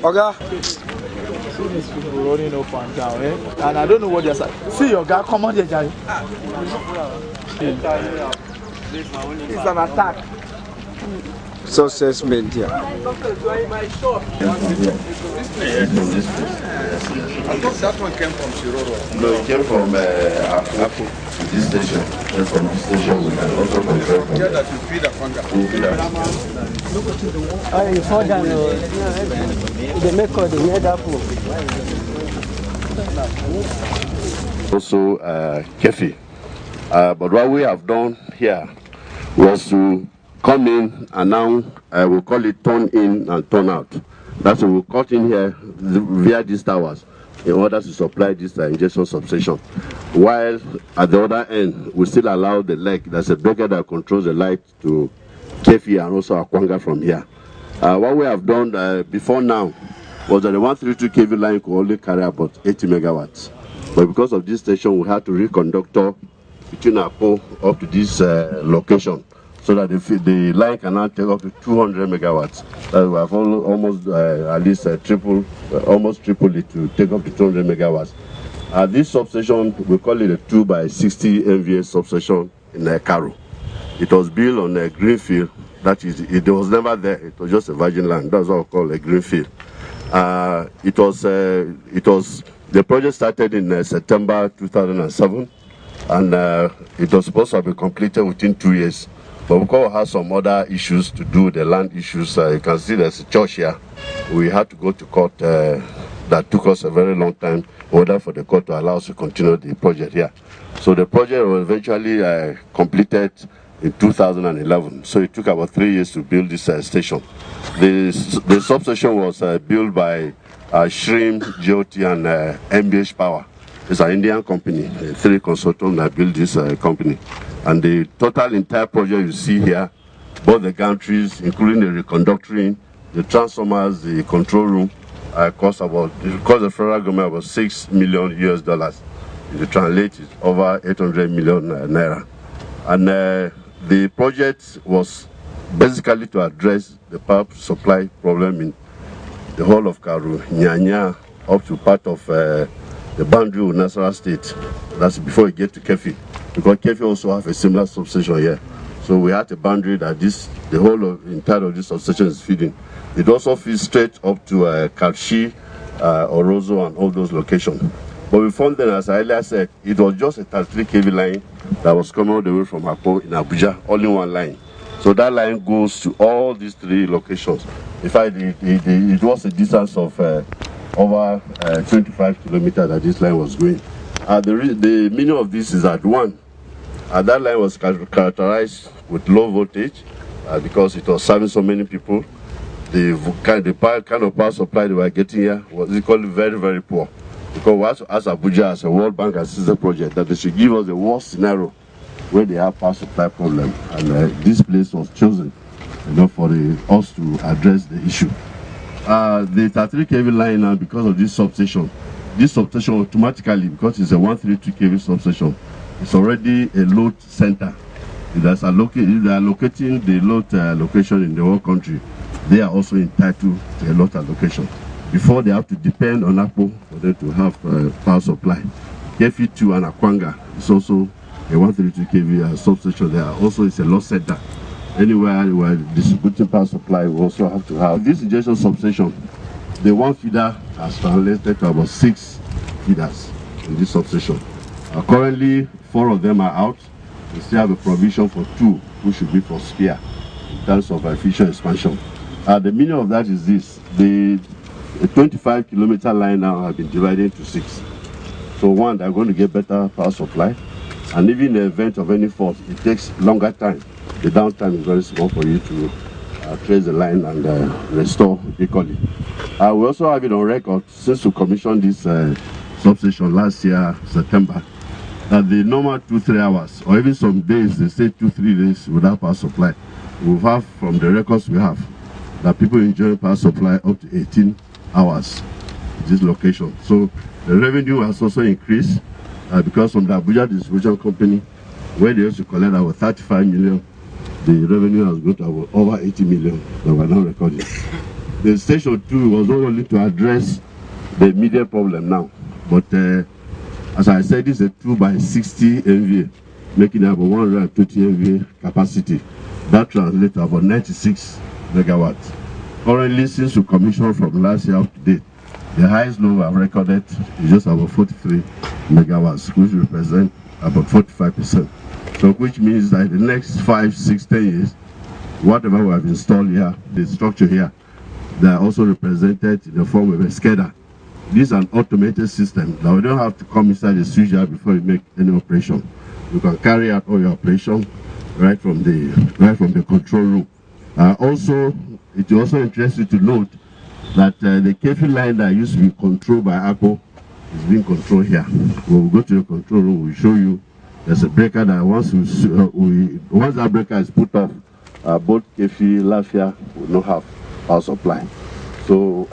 Oga. See these people running up and down, eh? And I don't know what they're saying. See your guy, come on here, Jerry. It's an attack. Success media. That one came from Shiroro. No, it came from Apple. This station. From this station, we can also confirm. Yeah, that you feed a Kwanga. You fall down. They make all the head apple. Also, Kefi. But what we have done here was to come in and now we'll call it turn in and turn out. That's what we'll cut in here via these towers in order to supply this injection substation. While at the other end, we still allow the leg, there's a breaker that controls the light to Kefi and also Akwanga from here. What we have done before now was that the 132 kV line could only carry about 80 megawatts. But because of this station, we had to reconductor between Apo up to this location, so that the line can now take up to 200 megawatts. We have almost at least almost triple it to take up to 200 megawatts. This substation, we call it a 2x60 MVA substation in Karo. It was built on a greenfield. That is, it was never there. It was just a virgin land. That's what we call a greenfield. The project started in September 2007, and it was supposed to have been completed within 2 years. But because we had some other issues to do with the land issues, you can see there's a church here. We had to go to court. That took us a very long time in order for the court to allow us to continue the project here. So the project was eventually completed in 2011. So it took about 3 years to build this station. The substation was built by Shrimp, GOT, and MBH Power. It's an Indian company, 3 consultants that built this company. And the total entire project you see here, both the gantries, including the reconductoring, the transformers, the control room, cost the federal government about $6 million US. If you translate it, over 800 million naira. And the project was basically to address the power supply problem in the whole of Karu, Nyanya, up to part of the boundary with Nasarawa State. That's before you get to Kefi, because Kefi also have a similar substation here. So we had a boundary that the whole entire of this substation is feeding. It also feeds straight up to Karshi, Orozo, and all those locations. But we found that, as I earlier said, it was just a 33 kV line that was coming all the way from Apo in Abuja, only one line. So that line goes to all these 3 locations. In fact, it was a distance of over 25 kilometers that this line was going. The meaning of this is that that line was characterized with low voltage because it was serving so many people. The kind of power supply they were getting here was equally very, very poor. Because we asked Abuja as a World Bank assisted project that they should give us the worst scenario where they have power supply problem, and this place was chosen, for us to address the issue. The 33 kV line now, because of this substation automatically, because it's a 132 kV substation, it's already a load center. They are allocating the load location in the whole country. They are also entitled to a lot allocation. Before they have to depend on Apo for them to have power supply. KF2 and Akwanga is also a 132 kV substation. There also is a load center. Anywhere we are distributing power supply, we also have to have this injection substation. The one feeder has translated to about 6 feeders in this substation. Currently, 4 of them are out. We still have a provision for 2, which should be for spare in terms of future expansion. The meaning of that is this: the 25-kilometer line now has been divided into 6. So one, they're going to get better power supply, and even in the event of any fault, it takes longer time. The downtime is very small for you to trace the line and restore equally. We also have it on record since we commissioned this substation last year, September, that the normal 2-3 hours, or even some days, they say 2-3 days without power supply. We have, from the records we have, that people enjoy power supply up to 18 hours in this location. So the revenue has also increased because from the Abuja Distribution Company, where they used to collect our 35 million the revenue has grown to over 80 million that we're now recording. The station 2 was not only to address the immediate problem now, but as I said, it's a 2 by 60 MVA, making about 120 MVA capacity. That translates to about 96 megawatts. Currently, since we commissioned from last year up to date, the highest load I've recorded is just about 43 megawatts, which represent about 45%. So which means that in the next 5, 6, 10 years, whatever we have installed here, the structure here, they are also represented in the form of a SCADA. This is an automated system that we don't have to come inside the switchyard before you make any operation. You can carry out all your operation right from the control room. Also, it also interests you to note that the KEFI line that used to be controlled by ACO is being controlled here. When we go to the control room, we'll show you there's a breaker that once that breaker is put off, both KEFI, Lafia will not have power supply. So,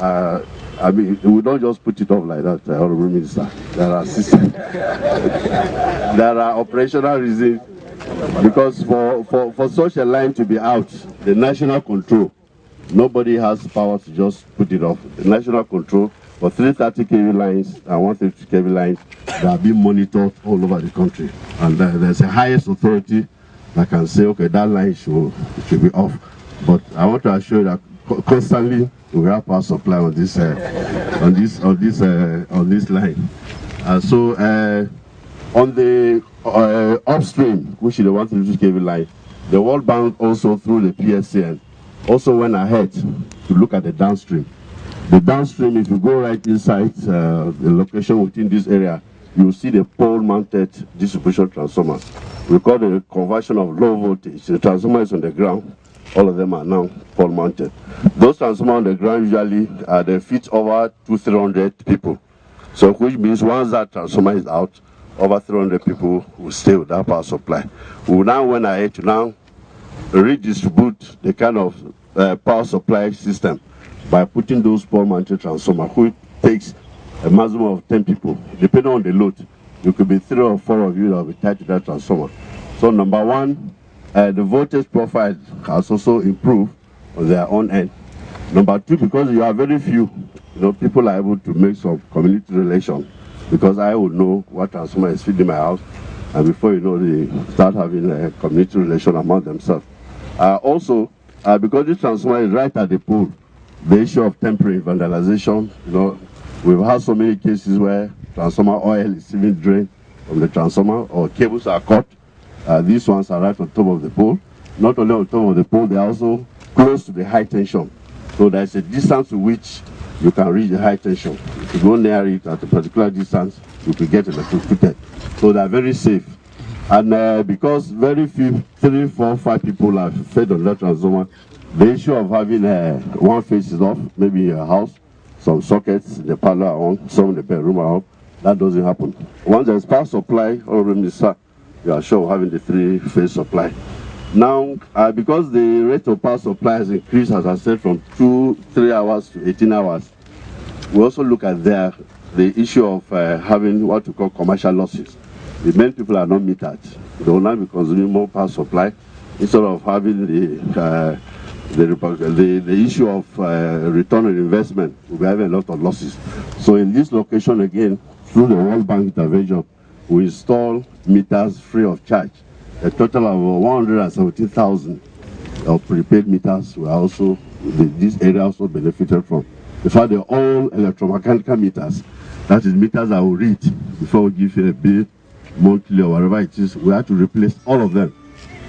I mean, we don't just put it off like that, Honorable Minister. There are systems, there are operational reasons, because for such a line to be out, the national control, nobody has power to just put it off. The national control for 330 kV lines and 150 kV lines that are being monitored all over the country. And there's a highest authority that can say, okay, that line should be off. But I want to assure you that constantly we have power supply on this line. So on the upstream, which is the 132 kV line, the World Bank also through the PSCN also went ahead to look at the downstream. The downstream, if you go right inside the location within this area, you will see the pole-mounted distribution transformer. We call it a conversion of low voltage. The transformer is on the ground. All of them are now pole-mounted. Those transformers on the ground usually they fit over 200-300 people. So which means once that transformer is out, over 300 people will stay with that power supply. We now went ahead to now redistribute the kind of power supply system by putting those pole-mounted transformers, which takes a maximum of 10 people. Depending on the load, you could be 3 or 4 of you that will be tied to that transformer. So number one, the voltage profile has also improved on their own end. Number two, because you are very few, people are able to make some community relation, because I would know what transformer is feeding my house, and before you know, they start having a community relation among themselves. Also, because this transformer is right at the pole, the issue of temporary vandalization, we've had so many cases where transformer oil is even drained from the transformer or cables are cut. These ones are right on top of the pole. Not only on top of the pole, they are also close to the high tension. So there's a distance to which you can reach the high tension. If you go near it at a particular distance, you can get electrocuted. So they're very safe. And because very few, 3, 4, 5 people are fed on that transformer, the issue of having one phase is off, maybe a house, some sockets in the parlor are on, some in the bedroom are off, that doesn't happen. Once there's power supply, you are sure of having the 3-phase supply. Now, because the rate of power supply has increased, as I said, from 2-3 hours to 18 hours, we also look at the issue of having what we call commercial losses. The main people are not metered. They will now be consuming more power supply instead of having the issue of return on investment. We'll be having a lot of losses. So in this location again, through the World Bank intervention, we install meters free of charge. A total of 117,000 of prepaid meters were also, this area also benefited from. In fact, they're all electromechanical meters. That is meters that will read before we give you a bill, monthly or whatever it is. We have to replace all of them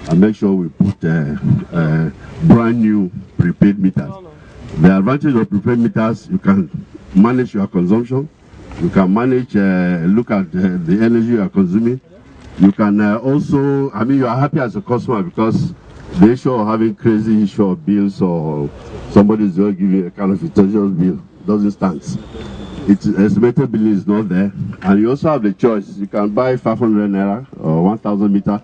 and make sure we put brand new prepaid meters. The advantage of prepaid meters, you can manage your consumption. You can manage, look at the energy you are consuming. You can also, you are happy as a customer because the issue of having crazy issue of bills or somebody is going to give you a kind of intelligence bill doesn't stand. Its estimated bill is not there. And you also have the choice. You can buy 500 naira or 1,000 meter.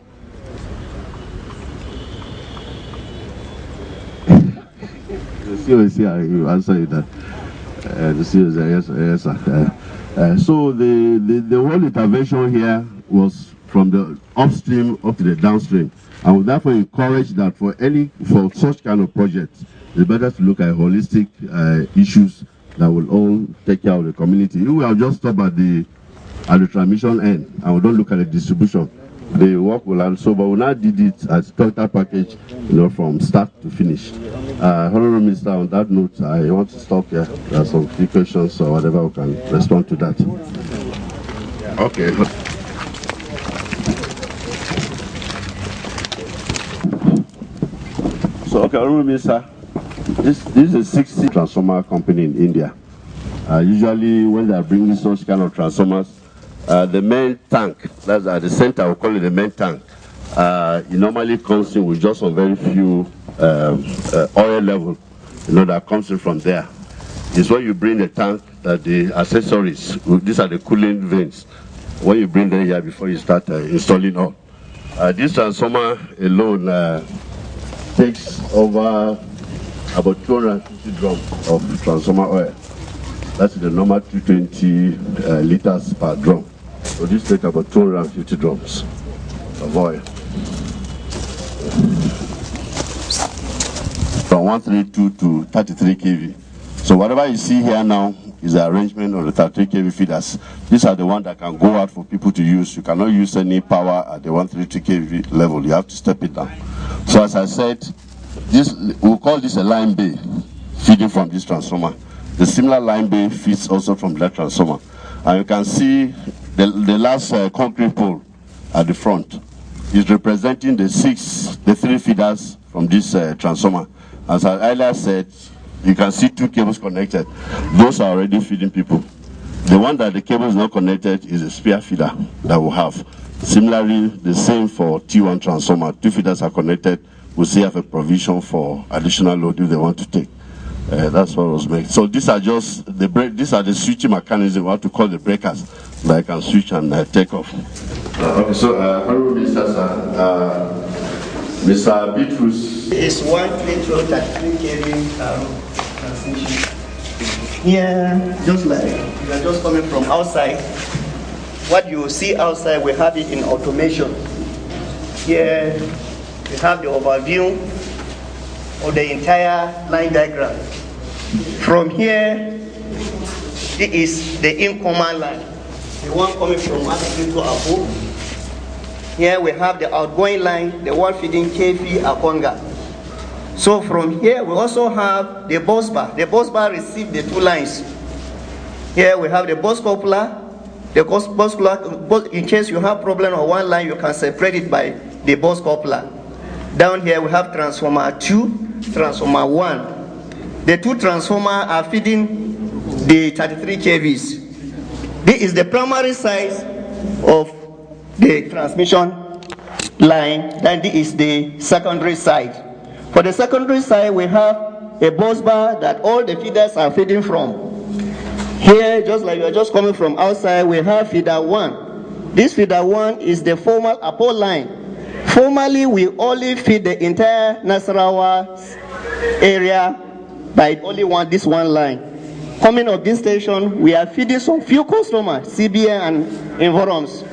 The CEO is here, you answer you that. The CEO is there, yes, sir. So the whole intervention here was from the upstream up to the downstream. And we therefore encourage that for such kind of projects, it's better to look at holistic issues that will all take care of the community. If we have just stopped at the transmission end and we don't look at the distribution, the work will also, but we now did it as total package, from start to finish. Honorable Minister, on that note, I want to stop here. There are some few questions or whatever we can respond to that. Okay. So, okay, Honorable Minister, this is a 60 transformer company in India. Usually, when they are bringing such kind of transformers, the main tank, that's at the center, we call it the main tank, it normally comes in with just a very few oil level, that comes in from there. It's when you bring the tank that the accessories, these are the cooling vanes, when you bring them here before you start installing all. This transformer alone takes over about 250 drums of transformer oil. That's the normal 220 liters per drum. So this takes about 250 drums of oil. From 132 to 33 kV. So whatever you see here now is the arrangement of the 33 kV feeders. These are the ones that can go out for people to use. You cannot use any power at the 132 kV level. You have to step it down. So as I said, we'll call this a line bay feeding from this transformer. The similar line bay feeds also from that transformer. And you can see the last concrete pole at the front is representing the 3 feeders from this transformer. As I earlier said, you can see 2 cables connected. Those are already feeding people. The one that the cable is not connected is a spare feeder that we have. Similarly, the same for T1 transformer. 2 feeders are connected. We still have a provision for additional load if they want to take. That's what was made. So these are just the these are the switching mechanism. We have to call the breakers that I can switch and take off. Okay, so Honorable Minister, Mr. Bitrus. It's 133 kV transmission. Here, just like you are just coming from outside, what you see outside, we have it in automation. Here, we have the overview of the entire line diagram. From here, this is the in-command line, the one coming from Asiki to Abu. Here we have the outgoing line, the one feeding KV Akonga. So from here, we also have the bus bar. The bus bar receives the 2 lines. Here we have the bus coupler. The bus coupler, in case you have problem on one line, you can separate it by the bus coupler. Down here we have transformer 2, transformer 1. The 2 transformers are feeding the 33 kVs. This is the primary side of the transmission line, then this is the secondary side. For the secondary side, we have a bus bar that all the feeders are feeding from. Here, just like you are just coming from outside, we have feeder 1. This feeder 1 is the formal APO line. Formally, we only feed the entire Nasarawa area by only this one line. Coming up this station, we are feeding some few customers, CBN and Environs,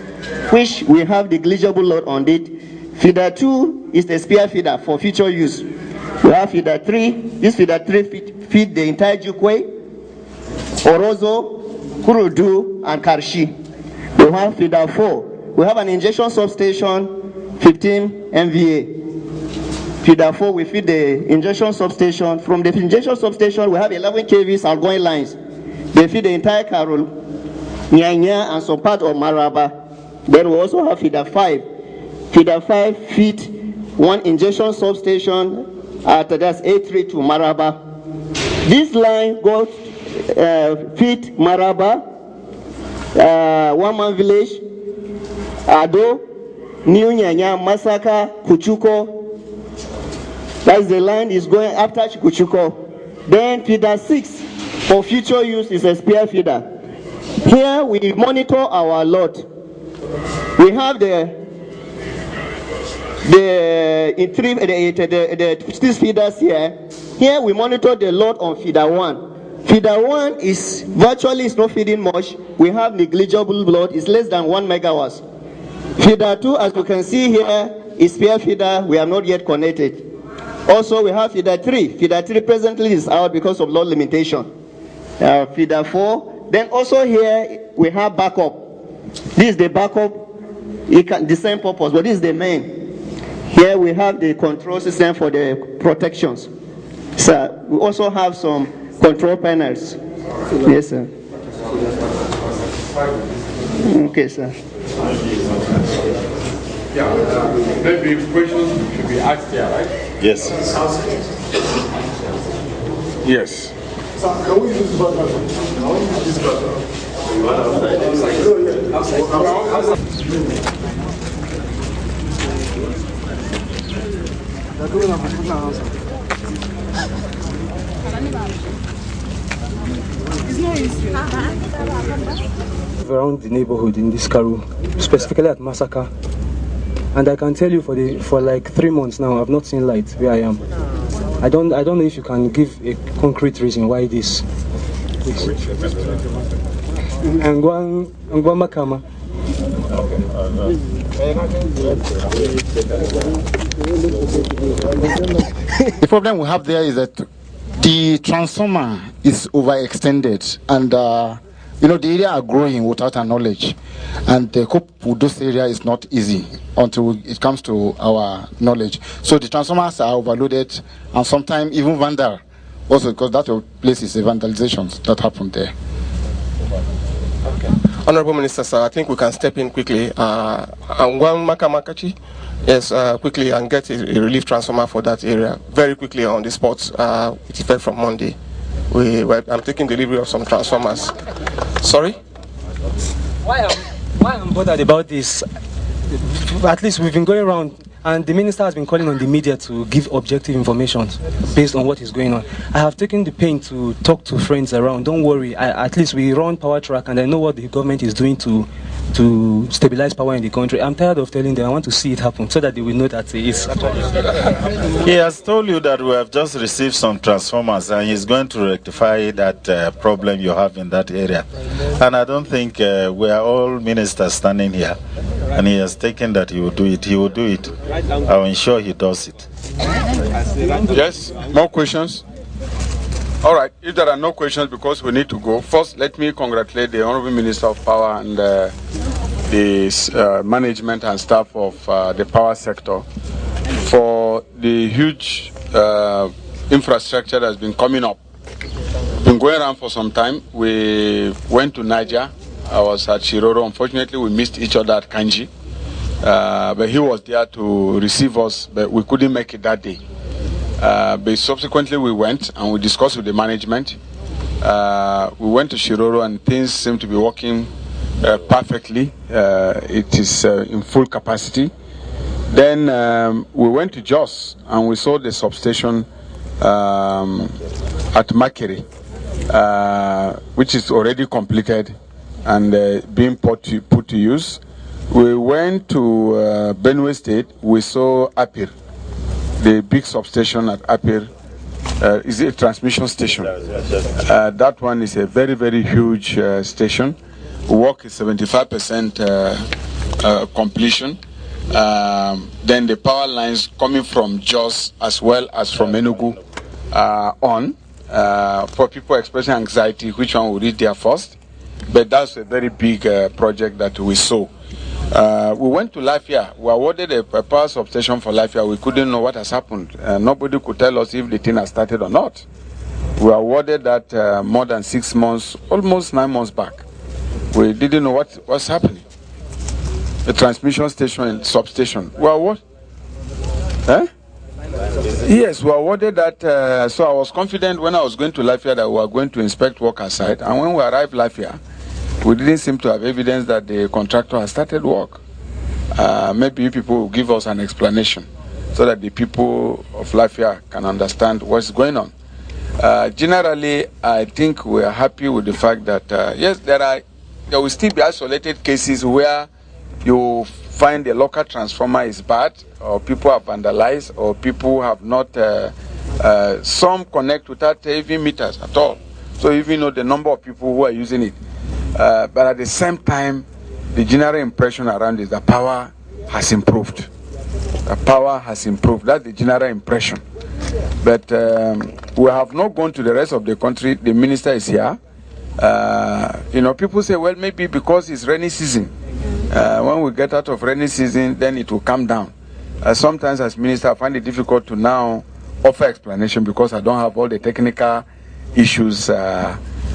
which we have negligible load on it. Feeder 2 is the spare feeder for future use. We have feeder 3. This feeder 3 feed the entire Jukwe, Orozo, Kurudu, and Karshi. We have feeder 4. We have an injection substation, 15 MVA. Feeder 4, we feed the injection substation. From the injection substation, we have 11 kVs outgoing lines. They feed the entire Karul, Nyanya, and some part of Maraba. Then we also have feeder 5. Feeder 5 feed 1 injection substation at that's A3 to Maraba. This line goes feed Maraba, One Man Village, Ado, New Nyanya, Masaka, Kuchuko. That's the line is going after Kuchuko. Then feeder 6 for future use is a spare feeder. Here we monitor our load. We have the six feeders here. Here we monitor the load on feeder 1. Feeder 1 is virtually not feeding much. We have negligible load. It's less than 1 megawatts. Feeder 2, as you can see here, is spare feeder. We are not yet connected. Also, we have feeder 3. Feeder 3 presently is out because of load limitation. Feeder 4. Then also here, we have backup. This is the backup. The same purpose, but this is the main. Here we have the control system for the protections. So we also have some control panels. Yes, sir. Okay, sir. Yeah, maybe questions should be asked here, right? Yes. Yes. Can we use this button? Can we use this button? Around the neighborhood in this Karu, specifically at Masaka, and I can tell you for like 3 months now I've not seen light where I am. I don't know if you can give a concrete reason why this. Angwa Makama. The problem we have there is that the transformer is overextended, and you know, the area are growing without our knowledge, and the cope with those area is not easy until it comes to our knowledge. So the transformers are overloaded, and sometimes even vandal also, because that place is a vandalization that happened there. Honorable Minister, sir, I think we can step in quickly. Angwan Makamakachi, yes, quickly, and get a relief transformer for that area very quickly on the spot. With effect from Monday. I'm taking delivery of some transformers. Sorry? Why I'm bothered about this? At least we've been going around, and the minister has been calling on the media to give objective information based on what is going on. I have taken the pain to talk to friends around. Don't worry, at least we run Power Track, and I know what the government is doing to stabilize power in the country. I'm tired of telling them. I want to see it happen so that they will know that it's actually. He has told you that we have just received some transformers, and he's going to rectify that problem you have in that area. And I don't think we are all ministers standing here, and he has taken that he will do it. He will do it. I will ensure he does it. Yes, more questions? All right, if there are no questions, because we need to go, first let me congratulate the Honorable Minister of Power and the management and staff of the power sector for the huge infrastructure that has been coming up. Been going around for some time. We went to Niger. I was at Shiroro. Unfortunately, we missed each other at Kanji. But he was there to receive us, but we couldn't make it that day. But subsequently we went and we discussed with the management. We went to Shiroro and things seem to be working perfectly. It is in full capacity. Then we went to Jos and we saw the substation at Makere, which is already completed and being put to use. We went to Benue State. We saw Apir, the big substation at Apir. Is a transmission station. That one is a very, very huge station. Work is 75% completion. Then the power lines coming from Jos as well as from Enugu on. For people expressing anxiety, which one will reach there first? But that's a very big project that we saw. We went to Lafia. We awarded a power substation for Lafia. We couldn't know what has happened. Nobody could tell us if the thing has started or not. We awarded that more than 6 months, almost 9 months back. We didn't know what's happening. The transmission station and substation. We awarded. Yes, we awarded that. So I was confident when I was going to Lafia that we were going to inspect work site. And when we arrived Lafia, we didn't seem to have evidence that the contractor has started work. Maybe you people will give us an explanation so that the people of Lafia can understand what's going on. Generally, I think we are happy with the fact that, yes, there will still be isolated cases where you find a local transformer is bad, or people have vandalized, or people have not, some connect without even meters at all. So even know the number of people who are using it. But at the same time, the general impression around is that power has improved. The power has improved. That's the general impression. But we have not gone to the rest of the country. The minister is here. People say, well, maybe because it's rainy season. When we get out of rainy season, then it will come down. Sometimes as minister, I find it difficult to now offer explanation because I don't have all the technical issues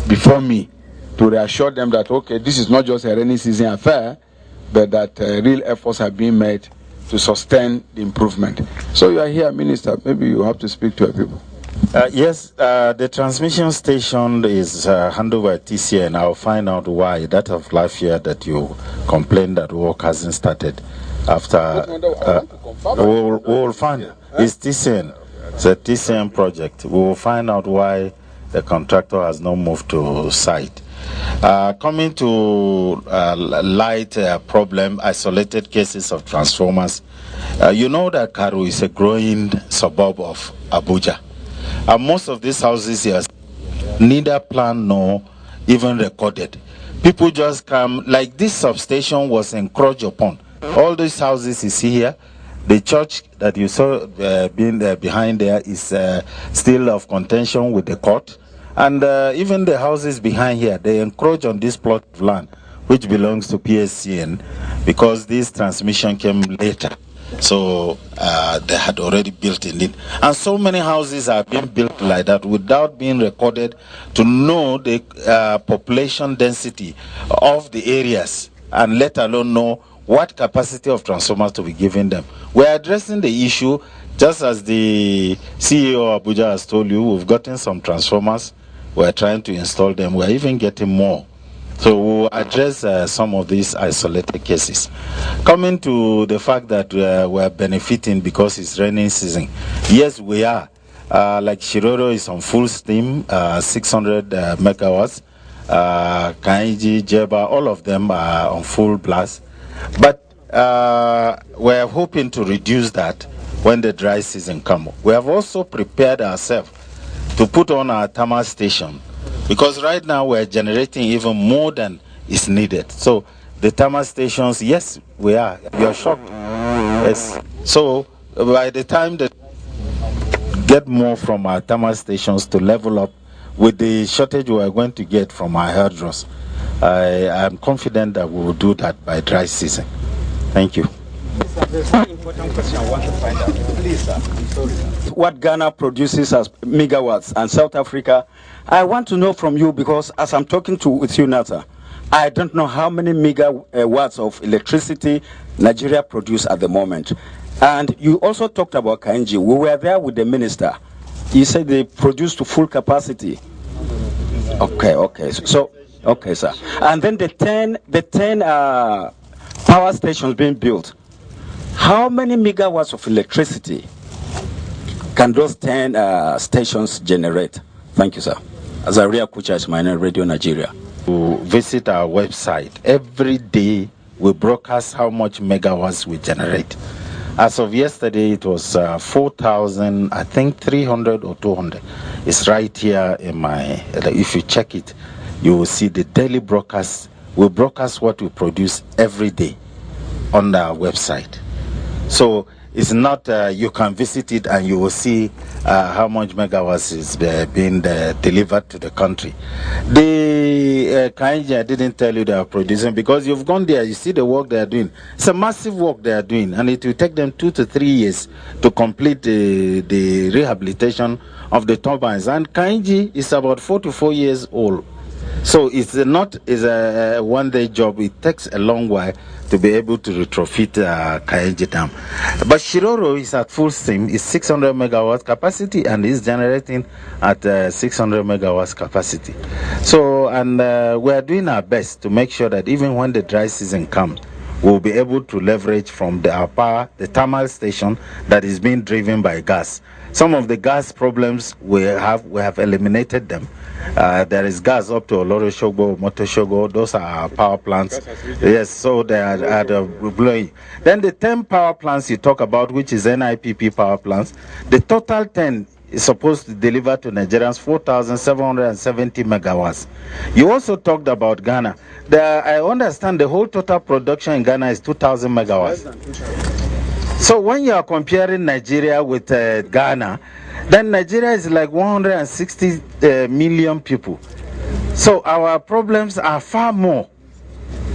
before me to reassure them that, okay, this is not just a rainy season affair, but that real efforts are being made to sustain the improvement. So you are here, Minister. Maybe you have to speak to people. Yes, the transmission station is handled by TCN. I'll find out why. That of last year that you complained that work hasn't started. After we'll find it's TCN. It's a TCN project. We will find out why the contractor has not moved to site. Coming to light problem, isolated cases of transformers. You know that Karu is a growing suburb of Abuja. And most of these houses here neither planned nor even recorded. People just come, like this substation was encroached upon. All these houses you see here, the church that you saw being there behind there is still of contention with the court. And even the houses behind here, they encroach on this plot of land, which belongs to PSCN, because this transmission came later. So they had already built in it. And so many houses are being built like that without being recorded to know the population density of the areas, and let alone know what capacity of transformers to be given them. We're addressing the issue, just as the CEO of Abuja has told you. We've gotten some transformers. We're trying to install them. We're even getting more. So we'll address some of these isolated cases. Coming to the fact that we're benefiting because it's rainy season. Yes, we are. Like Shiroro is on full steam, 600 megawatts. Kainji, Jeba, all of them are on full blast. But we're hoping to reduce that when the dry season comes. We have also prepared ourselves to put on our thermal station, because right now we're generating even more than is needed. So the thermal stations, yes, we are. You're shocked. Yes. So by the time that get more from our thermal stations to level up with the shortage we are going to get from our hydros, I am confident that we will do that by dry season. Thank you. There's one important question I want to find out. Please, sir. I'm sorry. What Ghana produces as megawatts and South Africa, I want to know from you, because as I'm talking with you now, sir, I don't know how many megawatts of electricity Nigeria produces at the moment. And you also talked about Kainji. We were there with the minister. He said they produce to full capacity. Okay. So, okay, sir. And then the 10 power stations being built. How many megawatts of electricity can those 10 stations generate? Thank you, sir. Azaria Kucha is my name, Radio Nigeria. To visit our website. Every day we broadcast how much megawatts we generate. As of yesterday, it was 4,000, I think 300 or 200. It's right here in my, if you check it, you will see the daily broadcast. We broadcast what we produce every day on our website. So it's not, you can visit it and you will see how much megawatts is being delivered to the country. The Kainji, I didn't tell you they are producing, because you've gone there, you see the work they are doing. It's a massive work they are doing, and it will take them 2 to 3 years to complete the rehabilitation of the turbines. And Kainji is about 4 to 4 years old. So it's a one-day job. It takes a long while to be able to retrofit Kainji Dam. But Shiroro is at full steam. It's 600 megawatts capacity and is generating at 600 megawatts capacity. So, and we are doing our best to make sure that even when the dry season comes, we'll be able to leverage from our power, the thermal station that is being driven by gas. Some of the gas problems we have eliminated them. There is gas up to Oloro Shogbo, Motoshogo. Those are our power plants. Yes, so they are blowing. Then the 10 power plants you talk about, which is NIPP power plants, the total 10 is supposed to deliver to Nigerians 4,770 megawatts. You also talked about Ghana. I understand the whole total production in Ghana is 2,000 megawatts. So when you are comparing Nigeria with Ghana, then Nigeria is like 160 million people. So our problems are far more.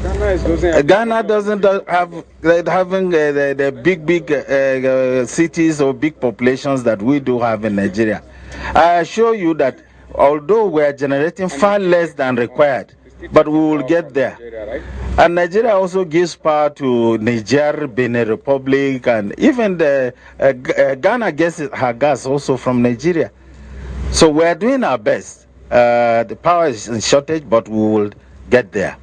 Ghana doesn't have having the big cities or big populations that we do have in Nigeria. I assure you that although we are generating far less than required, but we will get there. And Nigeria also gives power to Niger, Benin Republic, and even Ghana gets her gas also from Nigeria. So we are doing our best. The power is in shortage, but we will get there.